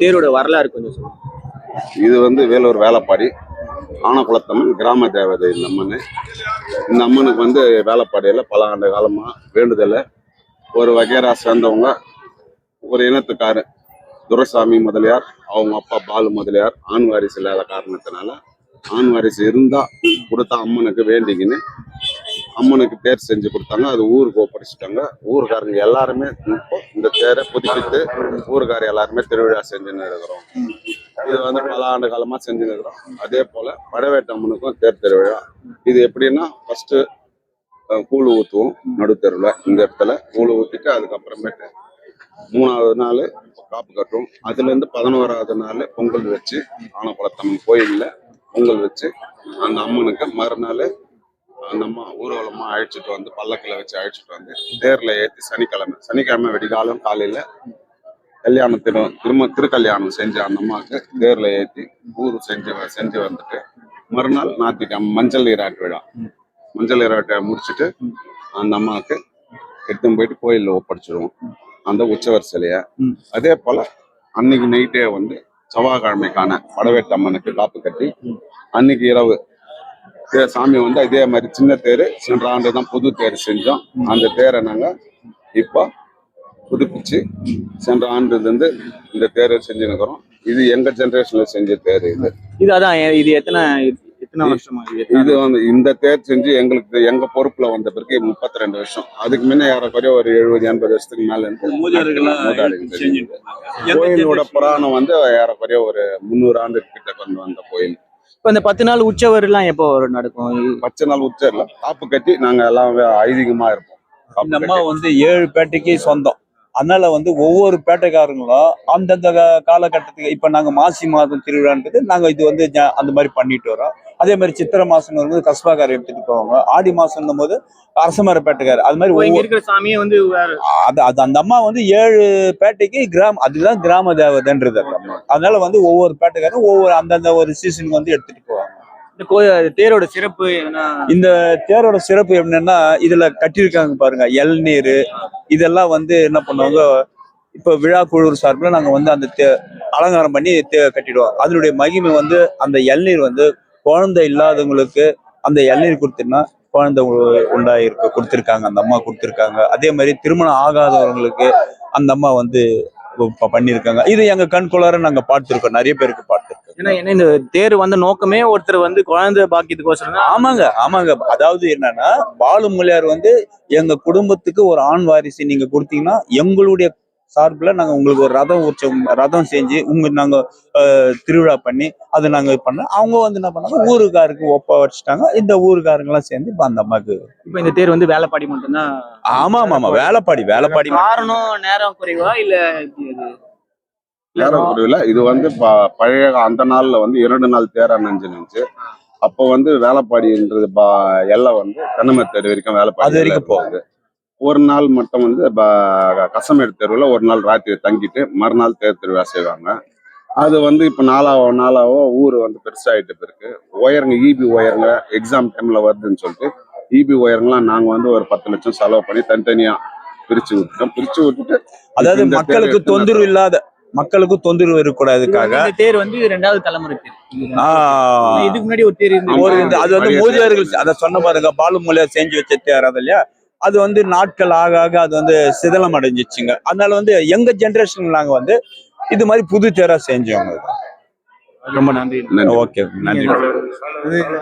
தேரோட வரலாறு கொஞ்சம் சொல்லுங்க. இது வந்து வேலூர் வேலைப்பாடி ஆனகுளத்தம்மன் கிராம தேவதை. இந்த அம்மனுக்கு வந்து வேலைப்பாடியில் பல ஆண்டு காலமாக வேண்டுதலை ஒரு வகையரா சேர்ந்தவங்க, ஒரு இனத்துக்காரு துரைசாமி முதலியார், அவங்க அப்பா பாலு முதலியார் ஆண் வாரிசு இல்லாத காரணத்தினால ஆண் வாரிசு இருந்தா கொடுத்தா அம்மனுக்கு வேண்டிக்கின்னு அம்மனுக்கு தேர் செஞ்சு கொடுத்தாங்க. அது ஊருக்கு ஒப்படைச்சிட்டாங்க. ஊருக்காரங்க எல்லாருமே இப்போ இந்த தேரை புதுப்பித்து ஊருக்கார எல்லாருமே திருவிழா செஞ்சுன்னு இருக்கிறோம். இது வந்து பல ஆண்டு காலமா செஞ்சுன்னு இருக்கிறோம். அதே போல பழவேட்ட அம்மனுக்கும் தேர் திருவிழா. இது எப்படின்னா ஃபர்ஸ்ட் கூழ் ஊற்றுவோம் நடுத்தருவில். இந்த இடத்துல கூழ் ஊற்றிட்டு அதுக்கப்புறமேட்டு 3வது நாள் காப்பு கட்டுவோம். அதுலேருந்து 11வது நாள் பொங்கல் வச்சு ஆனகுளத்தம்மன் கோயிலில் பொங்கல் வச்சு அந்த அம்மனுக்கு மறுநாள் அந்த அம்மா ஊர்வலமாக அழைச்சிட்டு வந்து பல்லக்கில் வச்சு அழைச்சிட்டு வந்து தேரில் ஏற்றி சனிக்கிழமை வெடிகாலம் காலையில் திருக்கல்யாணம் செஞ்சு அந்த அம்மாவுக்கு தேரில் ஏற்றி ஊர் செஞ்சு வந்துட்டு மறுநாள் ஞாயிற்றுக்கிழமை மஞ்சள் நீராட்டு விழா. மஞ்சள் நீராட்டை முடிச்சுட்டு அந்த அம்மாவுக்கு எடுத்துன்னு போயிட்டு கோயிலில் ஒப்படைச்சிடுவோம் அந்த உற்சவர் சிலையை. அதே போல் அன்னைக்கு நைட்டே வந்து செவ்வாய்க்கிழமைக்கான பழவேட்ட அம்மனுக்கு காப்பு கட்டி அன்னைக்கு இரவு சாமி வந்து இதே மாதிரி சின்ன தேர் சென்ற ஆண்டு தான் புது தேர் செஞ்சோம். அந்த தேரை நாங்கள் இப்போ புதுப்பிச்சு சென்ற ஆண்டுலேருந்து இந்த தேரை செஞ்சுருக்கிறோம். இது எங்க ஜெனரேஷன்ல செஞ்ச தேர். இது அதான் இது எத்தனை வருஷமா இது வந்து இந்த தேர் செஞ்சு எங்க பொறுப்புல வந்த பிறகு 32 வருஷம். அதுக்கு முன்ன ஏறக்குறைய ஒரு 70-80 வருஷத்துக்கு மேல இருந்து கோயிலோட புராணம் வந்து ஏறக்குறைய ஒரு 300 ஆண்டு கிட்ட கொண்டு வந்த கோயில். இப்ப இந்த 10 நாள் உற்சவர் எல்லாம் எப்போ நடக்கும்? 10 நாள் உற்சவர்ல காப்பு கட்டி நாங்க எல்லாம் ஐதீகமா இருப்போம். இந்த அம்மா வந்து 7 பேட்டைக்கு சொந்தம். அதனால வந்து ஒவ்வொரு பேட்டைக்காரங்களும் அந்தந்த காலகட்டத்துக்கு இப்ப நாங்க மாசி மாதம் திருவிழான்றது நாங்க இது வந்து அந்த மாதிரி பண்ணிட்டு வரோம். அதே மாதிரி சித்திரை மாசம் வரும்போது கஸ்பாக்காரர் எடுத்துட்டு போவாங்க. ஆடி மாசம் போது அரசமர பேட்டைக்காரு. அது மாதிரி இருக்கிற சாமியை வந்து அது அந்த அம்மா வந்து 7 பேட்டைக்கு அதுதான் கிராம தேவதைன்றது அந்த அம்மா. அதனால வந்து ஒவ்வொரு பேட்டைக்காரும் ஒவ்வொரு அந்தந்த ஒரு சீசனுக்கு வந்து எடுத்துட்டு போவாங்க. இந்த தேரோட சிறப்பு இந்த தேரோட சிறப்பு என்னன்னா இதுல கட்டியிருக்காங்க பாருங்க இளநீர் இதெல்லாம் வந்து என்ன பண்ணுவாங்க. இப்ப விழா குழு சார்பில் நாங்க வந்து அந்த அலங்காரம் பண்ணி கட்டிடுவோம். அதனுடைய மகிமை வந்து அந்த இளநீர் வந்து குழந்தை இல்லாதவங்களுக்கு அந்த இளநீர் கொடுத்தீங்கன்னா குழந்தை உண்டாயிருக்க கொடுத்துருக்காங்க. அந்த அம்மா கொடுத்துருக்காங்க. அதே மாதிரி திருமணம் ஆகாதவங்களுக்கு அந்த அம்மா வந்து பண்ணியிருக்காங்க. இது எங்க கண்குள்ளார நாங்க பார்த்திருக்கோம். நிறைய பேருக்கு பார்த்திருக்கோம். ஏன்னா இந்த தேர் வந்து நோக்கமே ஒருத்தர் வந்து குழந்தை பாக்கியத்துக்கோசரம். ஆமாங்க. அதாவது என்னன்னா பாலு முதலியார் வந்து எங்க குடும்பத்துக்கு ஒரு ஆண் வாரிசு நீங்க கொடுத்தீங்கன்னா எங்களுடைய சார்பில் நாங்க உங்களுக்கு ஒரு ரதம் செஞ்சு நாங்க திருவிழா பண்ணி அதை நாங்க பண்ண அவங்க வந்து என்ன பண்ணாங்க ஊருக்காருக்கு ஒப்ப வச்சுட்டாங்க. இந்த ஊருக்காரங்க எல்லாம் சேர்ந்து இப்ப அந்த அம்மாக்கு இப்ப இந்த தேர் வந்து வேலைப்பாடி மட்டும்தான். ஆமா வேலைப்பாடி காரணம் நேரம் குறைவா இல்ல நேரம் குறைவில்லை. இது வந்து பழைய அந்த நாள்ல வந்து 2 நாள் தேரா நினைச்சு அப்போ வந்து வேலைப்பாடின்றது எல்லாம் வந்து கண்ணம தெரு வரைக்கும் வேலைப்பாடி வரைக்கும் போகுது. ஒரு நாள் மட்டும் வந்து கசமேடு தெருவில் ஒரு நாள் ராத்திரி தங்கிட்டு மறுநாள் தேர் திருவிழா செய்வாங்க. அது வந்து இப்போ நாளாவோ ஊர் வந்து பெருசாகிட்டு பிறகு ஒயருங்க இபி ஒயருங்க எக்ஸாம் டைம்ல வருதுன்னு சொல்லிட்டு இபி ஒயருங்கெல்லாம் நாங்கள் வந்து ஒரு 10 லட்சம் செலவு பண்ணி தனித்தனியா பிரிச்சு விட்டுட்டு அதாவது மக்களுக்கு தொந்தரவு இருக்கக்கூடாதுக்காக தேர் வந்து 2வது தலைமுறை தேர். இதுக்கு முன்னாடி ஒரு தேர் அது வந்து மூதியார்கள் அதை சொன்ன பாருங்க பாலு மூலியா செஞ்சு வச்ச தேர் அது இல்லையா. அது வந்து நாட்கள் ஆக அது வந்து சிதலம் அடைஞ்சிச்சுங்க. அதனால வந்து எங்க ஜெனரேஷன் நாங்க வந்து இது மாதிரி புது தேரா செஞ்சவங்க. ரொம்ப நன்றி. ஓகே நன்றி.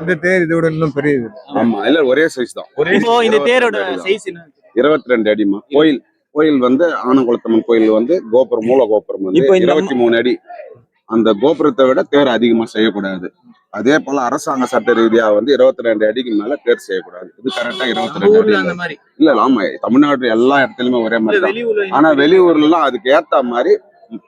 இந்த தேர் இதோட இன்னும் பெரியது. ஆமா இல்ல ஒரே சைஸ் தான். இந்த தேரோட சைஸ் 22 அடிமா. கோயில் வந்து ஆனகுளத்தம்மன் கோயில் வந்து மூல கோபுரம் வந்து 23 அடி. அந்த கோபுரத்தை விட தேர் அதிகமா செய்யக்கூடாது. அதே போல அரசாங்க சட்ட ரீதியா வந்து 22 அடிக்கு மேல தேர் செய்யக்கூடாது. இது கரெக்டா 22 அடி இல்ல. ஆமா தமிழ்நாடு எல்லா இடத்துலயுமே ஒரே மாதிரி. ஆனா வெளியூர்ல எல்லாம் அதுக்கு ஏத்த மாதிரி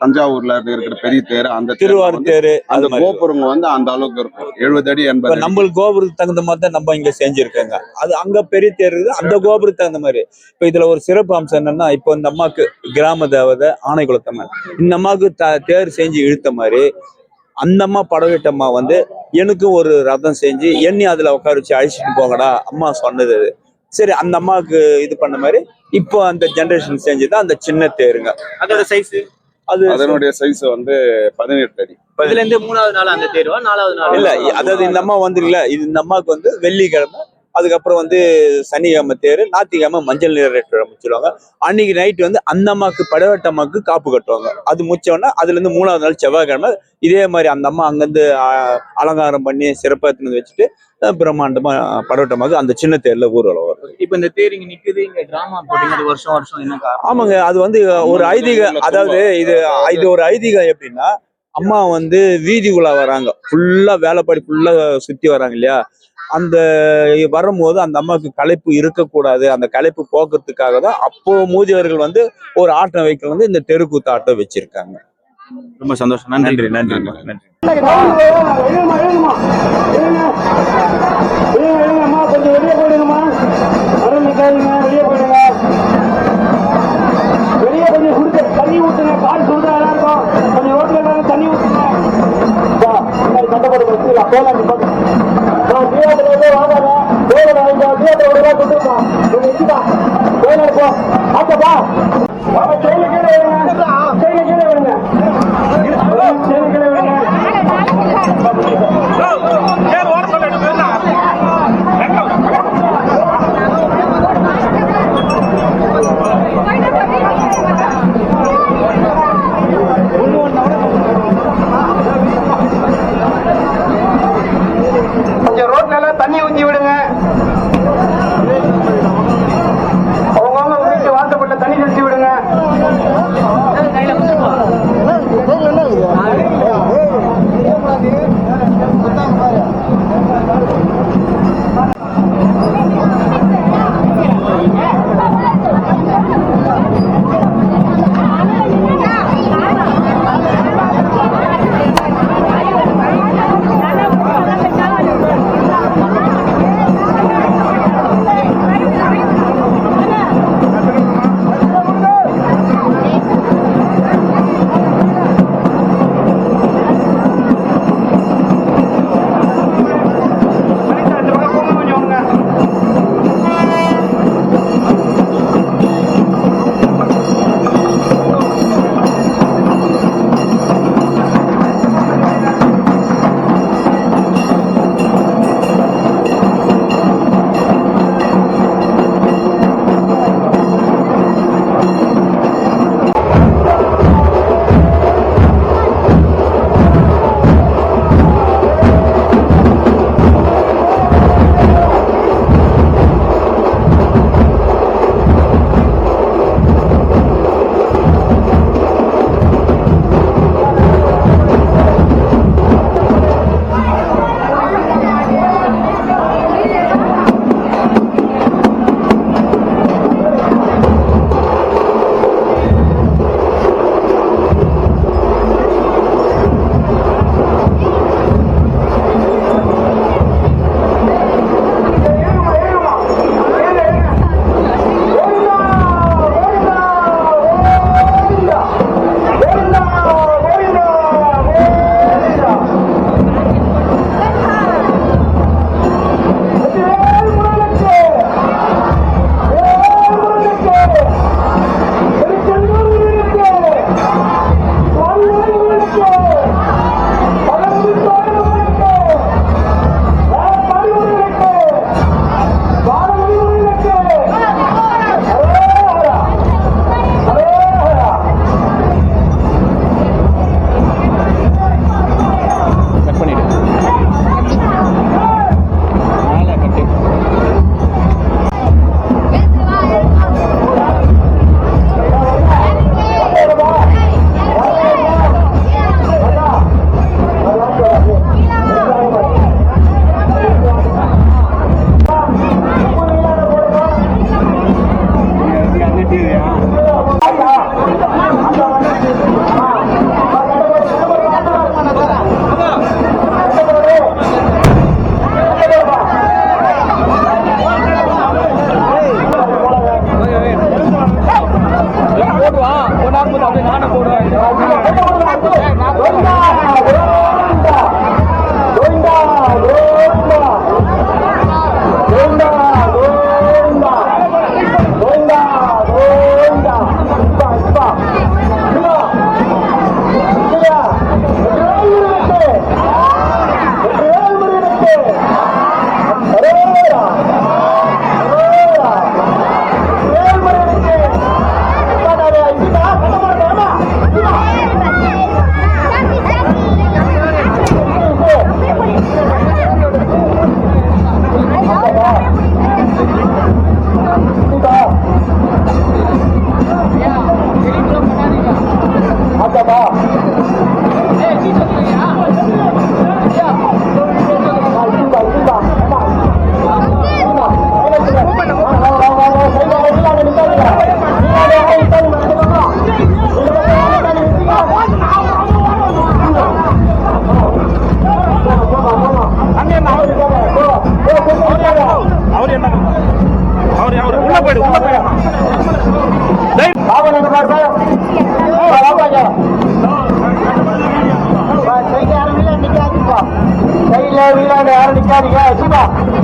தஞ்சாவூர்ல இருக்கிற பெரிய தேர் அந்த திருவாரூர் தேர் அந்த கோபுரங்க வந்து அந்த அளவுக்கு இருக்கும். 70 அடி 80 அடி. நம்ம கோபுரத்துக்கு தகுந்த மாதிரி தான் நம்ம இங்க செஞ்சிருக்கோங்க. அது அங்க பெரிய தேர் இருக்குது. அந்த கோபுரத்துக்கு தகுந்த மாதிரி. இப்ப இதுல ஒரு சிறப்பு அம்சம் என்னன்னா இப்ப இந்த அம்மாக்கு கிராம தேவதை ஆனைக்குளத்தம்மன் இந்த அம்மாவுக்கு தேர் செஞ்சு இழுத்த மாதிரி அந்த அம்மா படவேட்டம்மா வந்து எனக்கு ஒரு ரதம் செஞ்சு என்னை அதுல உட்கார வச்சு அழிச்சிட்டு போங்கடா அம்மா சொன்னது. சரி அந்த அம்மாவுக்கு இது பண்ண மாதிரி இப்போ அந்த ஜெனரேஷன் செஞ்சுதான் அந்த சின்ன தேருங்க. அதோட சைஸ் அது அதனுடைய சைஸ் வந்து 18 அடி. இதுல இருந்து 3வது நாள் அந்த தேர்வா 4வது நாள்? இல்ல, அதாவது இந்த அம்மா வந்துருல, இது இந்த அம்மாவுக்கு வந்து வெள்ளிக்கிழமை, அதுக்கப்புறம் வந்து சனிக்கிழமை தேர், ஞாயிற்றுக்கிழமை மஞ்சள் நீராட்டு முடிச்சிருவாங்க. அன்னைக்கு நைட் வந்து அந்த அம்மாக்கு படவேட்ட அம்மாக்கு காப்பு கட்டுவாங்க. அது முடிச்சோன்னா அதுல இருந்து 3வது நாள் செவ்வாய்க்கிழமை இதே மாதிரி அந்த அம்மா அங்கிருந்து அலங்காரம் பண்ணி சிறப்பா எடுத்துன்னு வச்சுட்டு பிரம்மாண்டமா படவேட்ட அம்மாக்கு அந்த சின்ன தேர்ல ஊர்வலம் வரும். இப்ப இந்த தேர் இங்க நிக்குது, இங்க டிராமா போட்டீங்க, அது வருஷம் வருஷம் என்ன காரணம்? ஆமாங்க, அது வந்து ஒரு ஐதீகம். அதாவது இது ஒரு ஐதீகம். எப்படின்னா, அம்மா வந்து வீதி உலா வராங்க, ஃபுல்லா வேலைப்பாடி ஃபுல்லா சுத்தி வராங்க இல்லையா, அந்த வரும்போது அந்த அம்மாவுக்கு களைப்பு இருக்கக்கூடாது, அந்த களைப்பு போக்குறதுக்காக தான் அப்போ மூதியவர்கள் வந்து ஒரு ஆட்டம் வைக்க வந்து இந்த தெருக்கூத்து ஆட்டம் வச்சிருக்காங்க. ரொம்ப சந்தோஷம். நன்றி. நன்றி நன்றி. கொஞ்சம் வெளியே போயிடுங்கம்மா, வெளியே போயிடுங்க, வெளியே கொஞ்சம் குடிக்க தண்ணி ஊத்துங்க, கால் சுடுதா இருக்கும், கொஞ்சம் ரோட்ல எல்லாரும் தண்ணி ஊத்துங்க. கட்டப்பட்டு வச்சுக்கலாம், போலாம் வாங்காத இருக்கும் ஆச்சப்பா, செயல கீழே விடுங்க, செயல கீழே விடுங்க, செயல கீழே விடுங்க. கொஞ்சம் ரோட்ல எல்லாம் தண்ணி ஊற்றி விடுங்க, அவங்கவுங்க வீட்டு வாசப்பட்ட தண்ணி தெளிச்சு விடுங்க.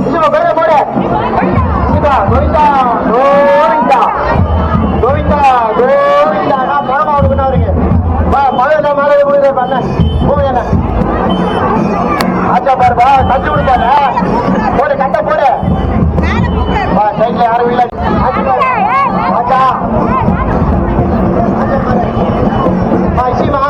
சிவா பேர போடு சிவா கோவிந்தா கோவிந்தா கோவிந்தா கோவிந்தா நான் பணமா அவருக்கு அவருக்கு மழை கொடுக்குறேன் பண்ண போங்க ஆச்சா பாருப்பா தச்சு கொடுத்தாங்க போடு கட்ட போடு சைட்ல யாரும் இல்லை ஆச்சா சீமா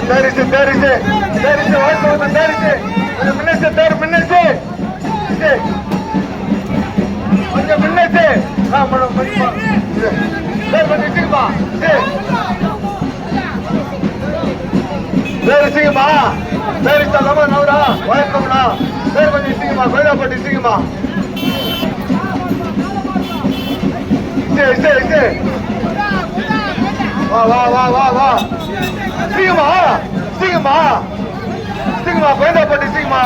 Terisi. Terisi. பேர் கொஞ்சம் இசிங்கம்மா கோயிலாப்பட்டி இசிங்கம்மா இசே வா வா வா வா வா இசிங்கம்மா இசிங்கம்மா இசிங்கம்மா கோயிலாப்பட்டி இசிங்கம்மா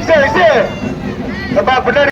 இசே பின்னாடி